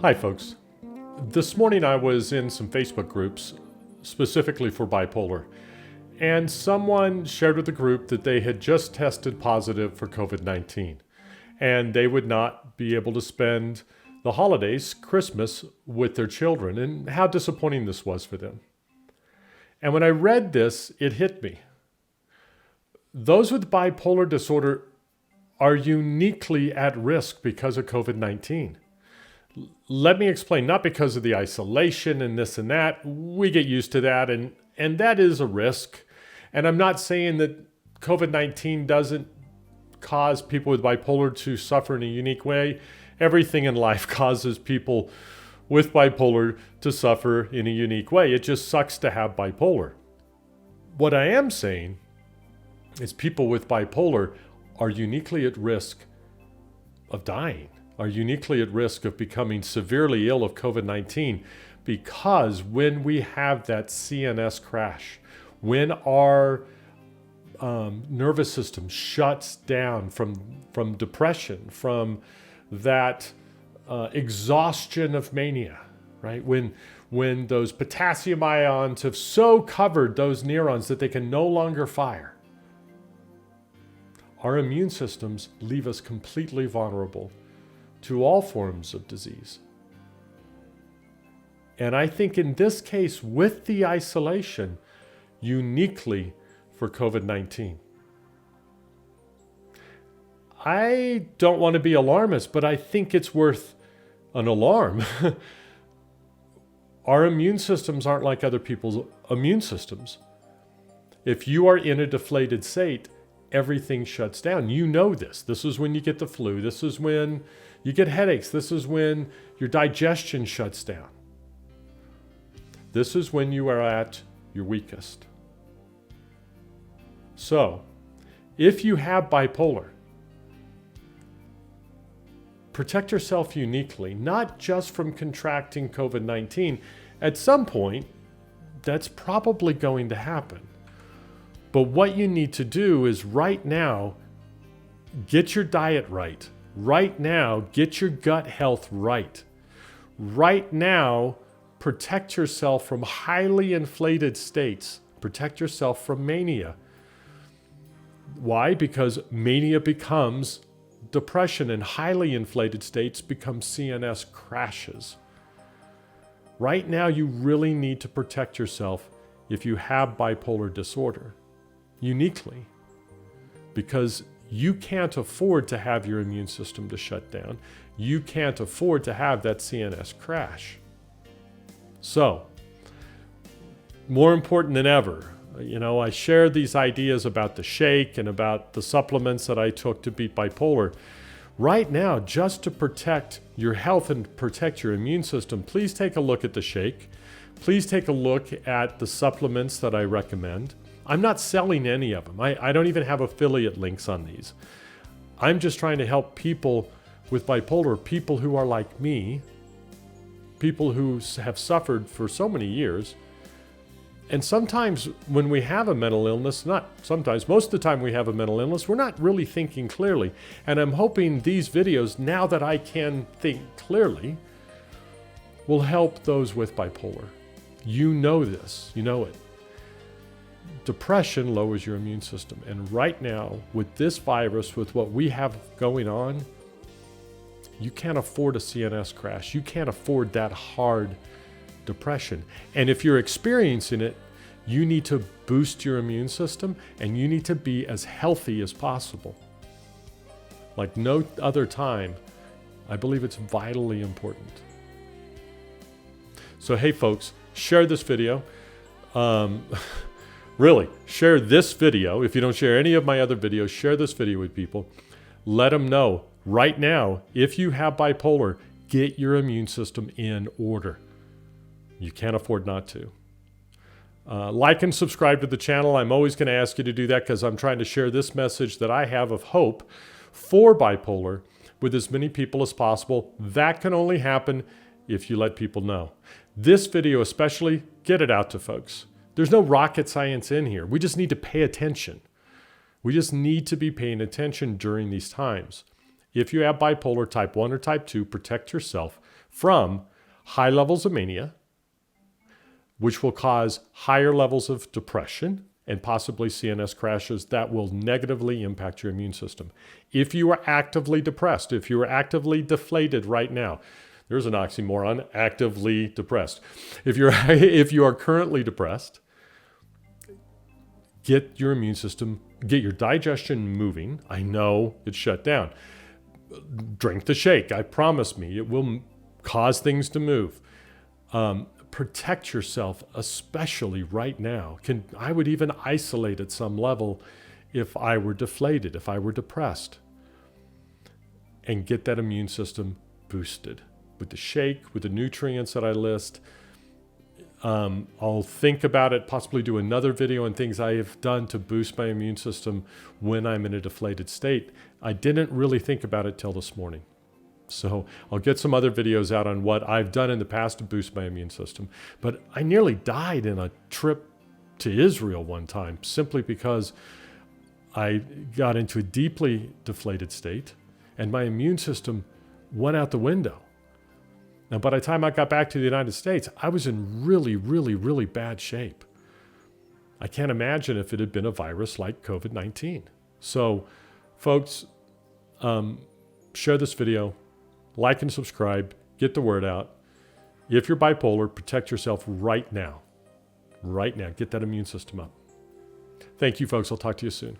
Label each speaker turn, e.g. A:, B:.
A: Hi folks. This morning I was in some Facebook groups specifically for bipolar, and someone shared with the group that they had just tested positive for COVID-19 and they would not be able to spend the holidays, Christmas, with their children, and how disappointing this was for them. And when I read this, it hit me. Those with bipolar disorder are uniquely at risk because of COVID-19. Let me explain, not because of the isolation and this and that. We get used to that, and that is a risk. And I'm not saying that COVID-19 doesn't cause people with bipolar to suffer in a unique way. Everything in life causes people with bipolar to suffer in a unique way. It just sucks to have bipolar. What I am saying is people with bipolar are uniquely at risk of dying, are uniquely at risk of becoming severely ill of COVID-19, because when we have that CNS crash, when our nervous system shuts down from depression, from that exhaustion of mania, right? When those potassium ions have so covered those neurons that they can no longer fire, our immune systems leave us completely vulnerable to all forms of disease. And I think in this case, with the isolation, uniquely for COVID-19. I don't want to be alarmist, but I think it's worth an alarm. Our immune systems aren't like other people's immune systems. If you are in a deflated state, everything shuts down. You know this. This is when you get the flu. This is when you get headaches. This is when your digestion shuts down. This is when you are at your weakest. So, if you have bipolar, protect yourself uniquely, not just from contracting COVID-19. At some point, that's probably going to happen. But what you need to do is right now, get your diet right. Right now, get your gut health right. Right now, protect yourself from highly inflated states. Protect yourself from mania. Why? Because mania becomes depression, and highly inflated states become CNS crashes. Right now, you really need to protect yourself if you have bipolar disorder, uniquely, because you can't afford to have your immune system to shut down. You can't afford to have that CNS crash. So, more important than ever, I shared these ideas about the shake and about the supplements that I took to beat bipolar. Right now, just to protect your health and protect your immune system, please take a look at the shake. Please take a look at the supplements that I recommend. I'm not selling any of them. I don't even have affiliate links on these. I'm just trying to help people with bipolar, people who are like me, people who have suffered for so many years. And sometimes when we have a mental illness, most of the time we have a mental illness, we're not really thinking clearly. And I'm hoping these videos, now that I can think clearly, will help those with bipolar. You know this, you know it. Depression lowers your immune system. And right now, with this virus, with what we have going on, you can't afford a CNS crash. You can't afford that hard depression. And if you're experiencing it, you need to boost your immune system and you need to be as healthy as possible. Like no other time, I believe it's vitally important. So hey folks, share this video. Really, share this video. If you don't share any of my other videos, share this video with people. Let them know right now, if you have bipolar, get your immune system in order. You can't afford not to. Like and subscribe to the channel. I'm always going to ask you to do that because I'm trying to share this message that I have of hope for bipolar with as many people as possible. That can only happen if you let people know. This video especially, get it out to folks. There's no rocket science in here. We just need to pay attention. We just need to be paying attention during these times. If you have bipolar type 1 or type 2, protect yourself from high levels of mania, which will cause higher levels of depression and possibly CNS crashes that will negatively impact your immune system. If you are actively depressed, if you are actively deflated right now, there's an oxymoron, actively depressed. If you are currently depressed, get your immune system, get your digestion moving. I know it's shut down. Drink the shake. I promise me it will cause things to move. Protect yourself, especially right now. I would even isolate at some level if I were deflated, if I were depressed, and get that immune system boosted with the shake, with the nutrients that I list. I'll think about it, possibly do another video on things I have done to boost my immune system when I'm in a deflated state. I didn't really think about it till this morning. So I'll get some other videos out on what I've done in the past to boost my immune system. But I nearly died in a trip to Israel one time simply because I got into a deeply deflated state and my immune system went out the window. Now, by the time I got back to the United States, I was in really, really, really bad shape. I can't imagine if it had been a virus like COVID-19. So, folks, share this video, like and subscribe, get the word out. If you're bipolar, protect yourself right now. Right now. Get that immune system up. Thank you, folks. I'll talk to you soon.